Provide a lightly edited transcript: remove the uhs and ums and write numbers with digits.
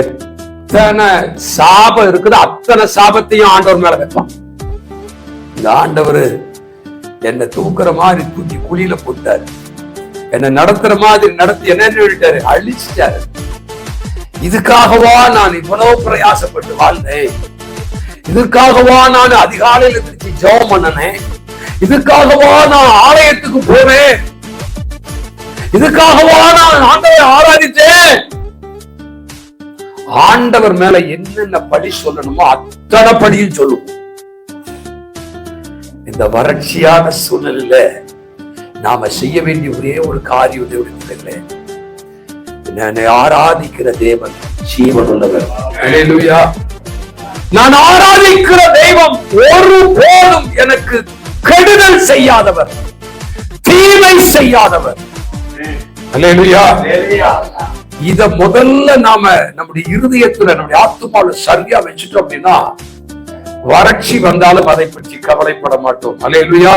எத்தனை சாபம் இருக்குது அத்தனை சாபத்தையும் ஆண்டவர் மேல வைப்பான். இந்த ஆண்டவர் என்னை தூக்குற மாதிரி தூக்கி குழியில போட்டாரு, என்னை நடத்துற மாதிரி நடத்தி என்னன்னு விட்டாரு, அழிச்சிட்டாரு. இதுக்காகவா நான் இவ்வளவு பிரயாசப்பட்டு வாழ்ந்தேன்? இதுக்காகவா நான் அதிகாலையில திருச்சி ஜெபம் பண்ணனேன்? இதுக்காகவா நான் ஆலயத்துக்கு போனேன்? இதுக்காகவா நான் ஆண்டவரை ஆராதித்தேன்? ஆண்டவர் மேல என்னென்ன படி சொல்லணுமோ அத்தனை படியும் சொல்லுவோம். இந்த வறட்சியான சூழ்நிலையில நாம செய்ய வேண்டிய ஒரே ஒரு காரியம் இல்லை, என்னை ஆராதிக்கிற தேவன் ஜீவன் உள்ளவர். அல்லேலூயா. நான் ஆராதிக்கிற தெய்வம் ஒருபோதும் எனக்கு கெடுதல் செய்யாதவர், தீமை செய்யாதவர். அல்லேலூயா. இத முதல்ல நாம நம்முடைய இருதயத்துல நம்முடைய ஆத்துமாவுல சரியா வச்சுட்டோம் அப்படின்னா வறட்சி வந்தாலும் அதை பற்றி கவலைப்பட மாட்டோம். அல்லேலூயா.